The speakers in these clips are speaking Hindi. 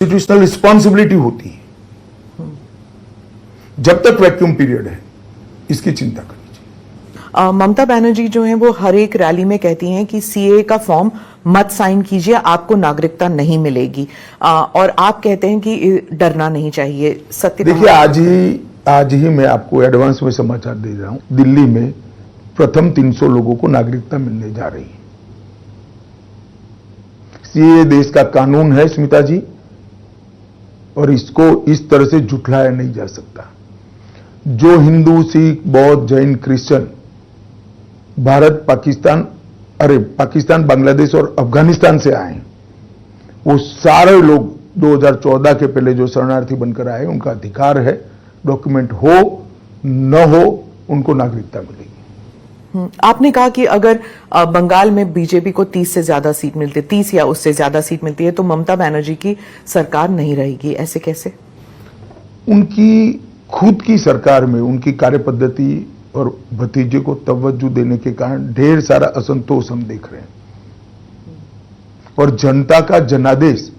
कॉन्स्टिट्यूशनल रिस्पॉन्सिबिलिटी होती है। जब तक वैक्यूम पीरियड है, इसकी चिंता करनी चाहिए। ममता बनर्जी जो है वो हर एक रैली में कहती हैं कि सीए का फॉर्म मत साइन कीजिए, आपको नागरिकता नहीं मिलेगी। और आप कहते हैं कि डरना नहीं चाहिए। सत्य देखिए, आज ही मैं आपको एडवांस में समाचार दे रहा हूं। दिल्ली में प्रथम 300 लोगों को नागरिकता मिलने जा रही है। सीए देश का कानून है स्मिता जी, और इसको इस तरह से झुठलाया नहीं जा सकता। जो हिंदू, सिख, बौद्ध, जैन, क्रिश्चियन भारत, पाकिस्तान, बांग्लादेश और अफगानिस्तान से आए हैं, वो सारे लोग 2014 के पहले जो शरणार्थी बनकर आए, उनका अधिकार है, डॉक्यूमेंट हो न हो, उनको नागरिकता मिलेगी। आपने कहा कि अगर बंगाल में बीजेपी को 30 से ज्यादा सीट मिलती है, 30 या उससे ज्यादा सीट मिलती है, तो ममता बनर्जी की सरकार नहीं रहेगी। ऐसे कैसे? उनकी खुद की सरकार में उनकी कार्यपद्धति और भतीजे को तवज्जो देने के कारण ढेर सारा असंतोष हम देख रहे हैं। और जनता का जनादेश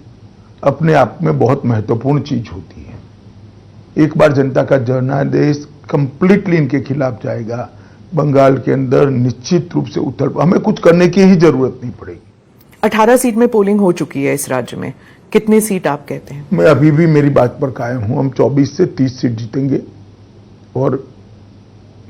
अपने आप में बहुत महत्वपूर्ण चीज होती है। एक बार जनता का जनादेश कंप्लीटली इनके खिलाफ जाएगा, बंगाल के अंदर निश्चित रूप से हमें कुछ करने की ही जरूरत नहीं पड़ेगी। 18 सीट में पोलिंग हो चुकी है इस राज्य में। कितने सीट आप कहते हैं? मैं अभी भी मेरी बात पर कायम हूं। हम 24 से 30 सीट जीतेंगे और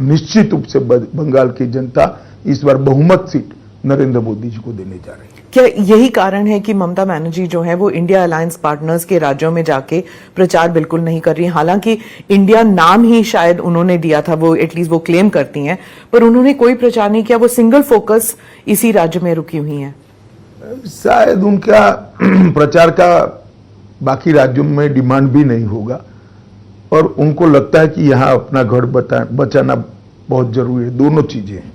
निश्चित रूप से बंगाल की जनता इस बार बहुमत सीट नरेंद्र मोदी जी को देने जा रही है। क्या यही कारण है कि ममता बनर्जी जो है वो इंडिया अलायंस पार्टनर्स के राज्यों में जाके प्रचार बिल्कुल नहीं कर रही? हालांकि इंडिया नाम ही शायद उन्होंने दिया था, वो एटलीस्ट वो क्लेम करती हैं, पर उन्होंने कोई प्रचार नहीं किया। वो सिंगल फोकस इसी राज्य में रुकी हुई हैं। शायद उनका प्रचार का बाकी राज्यों में डिमांड भी नहीं होगा, और उनको लगता है कि यहां अपना घर बचाना बहुत जरूरी है। दोनों चीजें हैं।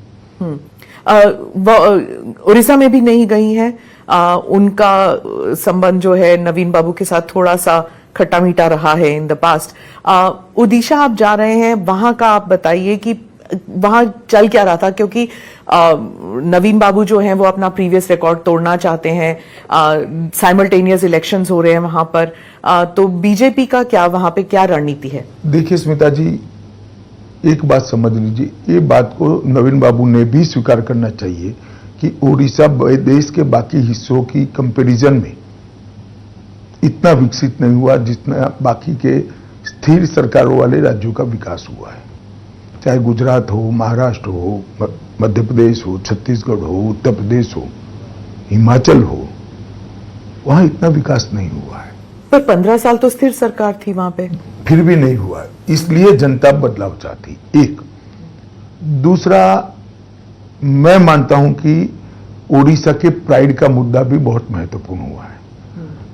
उड़ीसा में भी नहीं गई हैं। उनका संबंध जो है नवीन बाबू के साथ थोड़ा सा खट्टा मीठा रहा है इन द पास्ट। ओडिशा आप जा रहे हैं, वहां का आप बताइए कि वहां चल क्या रहा था? क्योंकि नवीन बाबू जो हैं वो अपना प्रीवियस रिकॉर्ड तोड़ना चाहते हैं। साइमल्टेनियस इलेक्शंस हो रहे हैं वहां पर। तो बीजेपी का क्या वहां पे क्या रणनीति है? देखिए स्मिता जी, एक बात समझ लीजिए, ये बात को नवीन बाबू ने भी स्वीकार करना चाहिए कि ओडिशा देश के बाकी हिस्सों की कंपैरिजन में इतना विकसित नहीं हुआ जितना बाकी के स्थिर सरकारों वाले राज्यों का विकास हुआ है। चाहे गुजरात हो, महाराष्ट्र हो, मध्य प्रदेश हो, छत्तीसगढ़ हो, उत्तर प्रदेश हो, हिमाचल हो, वहां इतना विकास नहीं हुआ है। पर 15 साल तो स्थिर सरकार थी वहां पे, फिर भी नहीं हुआ। इसलिए जनता बदलाव चाहती। एक दूसरा, मैं मानता हूं कि ओडिशा के प्राइड का मुद्दा भी बहुत महत्वपूर्ण हुआ है।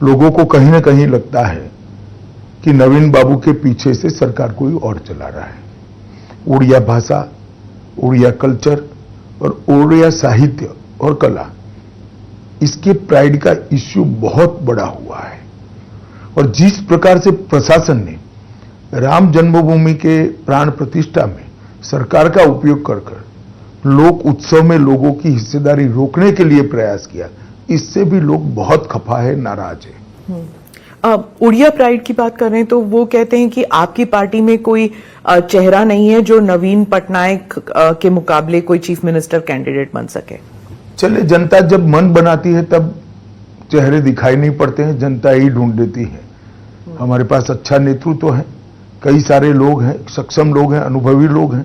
लोगों को कहीं ना कहीं लगता है कि नवीन बाबू के पीछे से सरकार कोई और चला रहा है। उड़िया भाषा, उड़िया कल्चर और उड़िया साहित्य और कला, इसके प्राइड का इश्यू बहुत बड़ा हुआ है। और जिस प्रकार से प्रशासन ने राम जन्मभूमि के प्राण प्रतिष्ठा में सरकार का उपयोग कर लोक उत्सव में लोगों की हिस्सेदारी रोकने के लिए प्रयास किया, इससे भी लोग बहुत खफा है, नाराज है। उड़िया प्राइड की बात कर रहे हैं तो वो कहते हैं कि आपकी पार्टी में कोई चेहरा नहीं है जो नवीन पटनायक के मुकाबले कोई चीफ मिनिस्टर कैंडिडेट बन सके। चले, जनता जब मन बनाती है तब चेहरे दिखाई नहीं पड़ते हैं, जनता ही ढूंढ देती है। हमारे पास अच्छा नेतृत्व है, कई सारे लोग हैं, सक्षम लोग हैं, अनुभवी लोग हैं,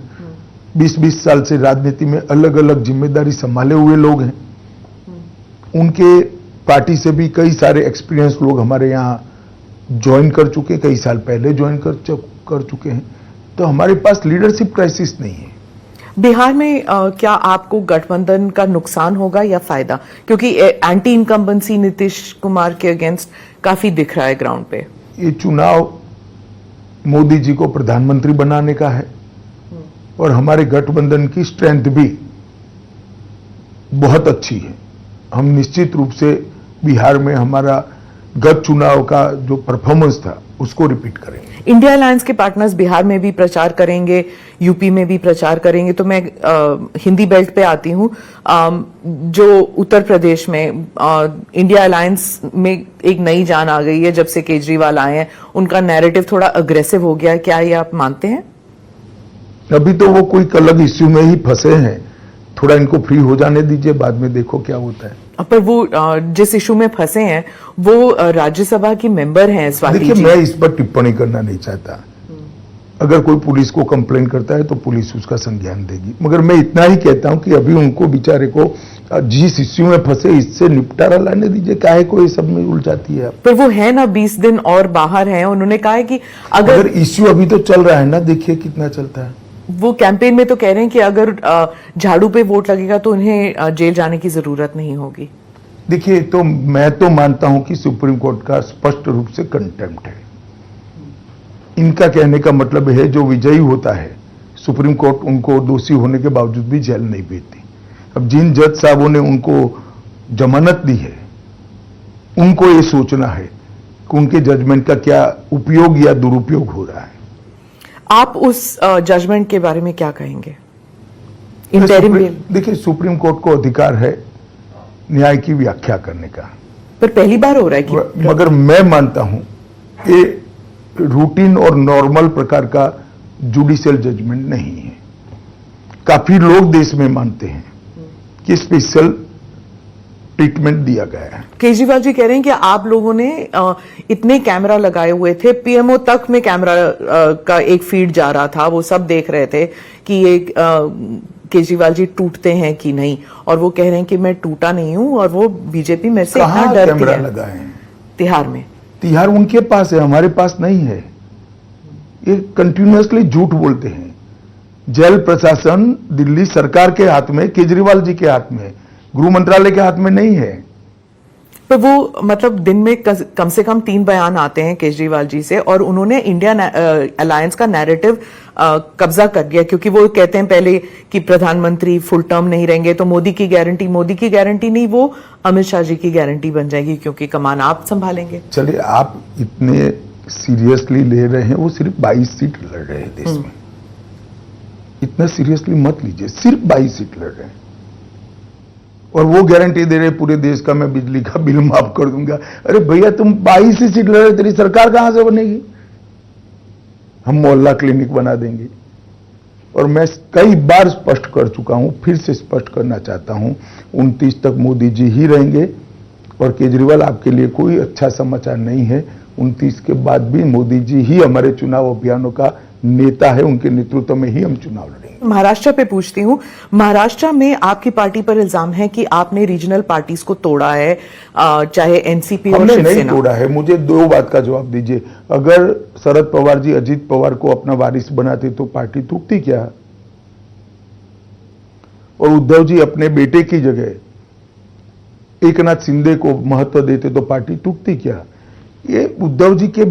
20-20 साल से राजनीति में अलग अलग जिम्मेदारी संभाले हुए लोग हैं। उनके पार्टी से भी कई सारे एक्सपीरियंस लोग हमारे यहाँ ज्वाइन कर चुके, कई साल पहले ज्वाइन कर चुके हैं। तो हमारे पास लीडरशिप क्राइसिस नहीं है। बिहार में क्या आपको गठबंधन का नुकसान होगा या फायदा? क्योंकि एंटी इनकम्बेंसी नीतीश कुमार के अगेंस्ट काफी दिख रहा है ग्राउंड पे। ये चुनाव मोदी जी को प्रधानमंत्री बनाने का है, और हमारे गठबंधन की स्ट्रेंथ भी बहुत अच्छी है। हम निश्चित रूप से बिहार में हमारा गत चुनाव का जो परफॉर्मेंस था उसको रिपीट करेंगे। इंडिया अलायंस के पार्टनर्स बिहार में भी प्रचार करेंगे, यूपी में भी प्रचार करेंगे। तो मैं हिंदी बेल्ट पे आती हूँ। जो उत्तर प्रदेश में इंडिया अलायंस में एक नई जान आ गई है जब से केजरीवाल आए हैं, उनका नैरेटिव थोड़ा अग्रेसिव हो गया है, क्या ये आप मानते हैं? अभी तो वो कोई अलग इश्यू में ही फंसे हैं, थोड़ा इनको फ्री हो जाने दीजिए, बाद में देखो क्या होता है। पर वो जिस इशू में फंसे हैं वो राज्यसभा की मेंबर हैं स्वाति देखिए, जी। मैं इस पर टिप्पणी करना नहीं चाहता। अगर कोई पुलिस को कंप्लेन करता है तो पुलिस उसका संज्ञान देगी, मगर मैं इतना ही कहता हूं कि अभी उनको बेचारे को जिस इश्यू में फंसे इससे निपटारा लाने दीजिए, काहे को ये सब में उलझाती है आप। पर वो है ना 20 दिन और बाहर हैं, उन्होंने कहा है कि अगर इश्यू अभी तो चल रहा है ना, देखिए कितना चलता है। वो कैंपेन में तो कह रहे हैं कि अगर झाड़ू पे वोट लगेगा तो उन्हें जेल जाने की जरूरत नहीं होगी। देखिए, तो मैं तो मानता हूं कि सुप्रीम कोर्ट का स्पष्ट रूप से कंटेम्प्ट है। इनका कहने का मतलब है जो विजयी होता है, सुप्रीम कोर्ट उनको दोषी होने के बावजूद भी जेल नहीं भेजती। अब जिन जज साहबों ने उनको जमानत दी है, उनको ये सोचना है कि उनके जजमेंट का क्या उपयोग या दुरुपयोग हो रहा है। आप उस जजमेंट के बारे में क्या कहेंगे? Interim bell. देखिए, सुप्रीम कोर्ट को अधिकार है न्याय की व्याख्या करने का, पर पहली बार हो रहा है कि मगर मैं मानता हूं ये रूटीन और नॉर्मल प्रकार का जुडिशियल जजमेंट नहीं है। काफी लोग देश में मानते हैं कि स्पेशल ट्रीटमेंट दिया गया है। केजरीवाल जी कह रहे हैं कि आप लोगों ने इतने कैमरा लगाए हुए थे, पीएमओ तक में कैमरा का एक फीड जा रहा था, वो सब देख रहे थे कि ये केजरीवाल जी टूटते हैं कि नहीं, और वो कह रहे हैं कि मैं टूटा नहीं हूं और वो बीजेपी में से इतना डरती कैमरा है। लगाए हैं तिहाड़ में। तिहाड़ उनके पास है, हमारे पास नहीं है। ये कंटिन्यूअसली झूठ बोलते हैं। जेल प्रशासन दिल्ली सरकार के हाथ में, केजरीवाल जी के हाथ में, गृह मंत्रालय के हाथ में नहीं है। पर वो मतलब दिन में कम से कम 3 बयान आते हैं केजरीवाल जी से, और उन्होंने इंडिया अलायंस का नैरेटिव कब्जा कर लिया, क्योंकि वो कहते हैं पहले कि प्रधानमंत्री फुल टर्म नहीं रहेंगे तो मोदी की गारंटी नहीं, वो अमित शाह जी की गारंटी बन जाएगी क्योंकि कमान आप संभालेंगे। चलिए, आप इतने सीरियसली ले रहे हैं, वो सिर्फ 22 सीट लड़ रहे हैं देश में। इतना सीरियसली मत लीजिए, सिर्फ 22 सीट लड़ रहे हैं और वो गारंटी दे रहे पूरे देश का मैं बिजली का बिल माफ कर दूंगा। अरे भैया, तुम 22 ही सीट लड़ रहे, तेरी सरकार कहां से बनेगी? हम मोहल्ला क्लिनिक बना देंगे। और मैं कई बार स्पष्ट कर चुका हूं, फिर से स्पष्ट करना चाहता हूं, 29 तक मोदी जी ही रहेंगे और केजरीवाल आपके लिए कोई अच्छा समाचार नहीं है। 29 के बाद भी मोदी जी ही हमारे चुनाव अभियानों का नेता है, उनके नेतृत्व में ही हम चुनाव लड़ेंगे। महाराष्ट्र पे पूछती हूँ, महाराष्ट्र में आपकी पार्टी पर इल्जाम है कि आपने रीजनल पार्टीज को तोड़ा है, चाहे एनसीपी और हमने नहीं शिवसेना। तोड़ा है। मुझे 2 बात का जवाब दीजिए। अगर शरद पवार जी अजीत पवार को अपना वारिस बनाते तो पार्टी टूटती क्या? और उद्धव जी अपने बेटे की जगह एकनाथ शिंदे को महत्व देते तो पार्टी टूटती क्या? ये उद्धव जी के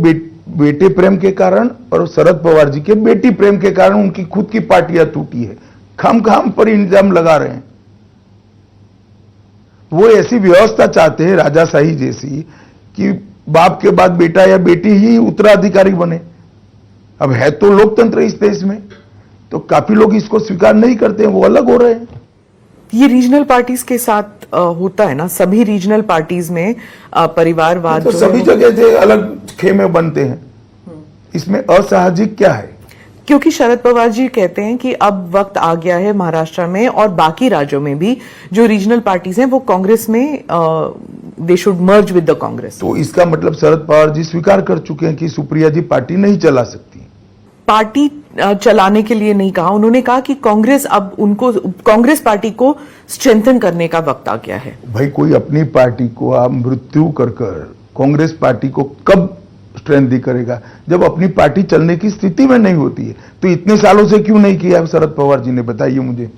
बेटे प्रेम के कारण और शरद पवार जी के बेटी प्रेम के कारण उनकी खुद की पार्टियां टूटी है। खाम पर इल्जाम लगा रहे हैं। वो ऐसी व्यवस्था चाहते हैं राजाशाही जैसी कि बाप के बाद बेटा या बेटी ही उत्तराधिकारी बने। अब है तो लोकतंत्र इस देश में, तो काफी लोग इसको स्वीकार नहीं करते हैं, वो अलग हो रहे हैं। ये रीजनल पार्टीज के साथ होता है ना, सभी रीजनल पार्टीज में परिवारवाद तो सभी जगह से अलग खेमे बनते हैं, इसमें असामाजिक क्या है? क्योंकि शरद पवार जी कहते हैं कि अब वक्त आ गया है महाराष्ट्र में और बाकी राज्यों में भी जो रीजनल पार्टीज हैं वो कांग्रेस में they should merge with the Congress. तो इसका मतलब शरद पवार जी स्वीकार कर चुके हैं कि सुप्रिया जी पार्टी नहीं चला सकती। पार्टी चलाने के लिए नहीं कहा, उन्होंने कहा कि कांग्रेस पार्टी को स्ट्रेंथन करने का वक्त आ गया है। भाई, कोई अपनी पार्टी को आप मृत्यु कर कांग्रेस पार्टी को कब स्ट्रेंथ करेगा? जब अपनी पार्टी चलने की स्थिति में नहीं होती है। तो इतने सालों से क्यों नहीं किया शरद पवार जी ने, बताइए मुझे।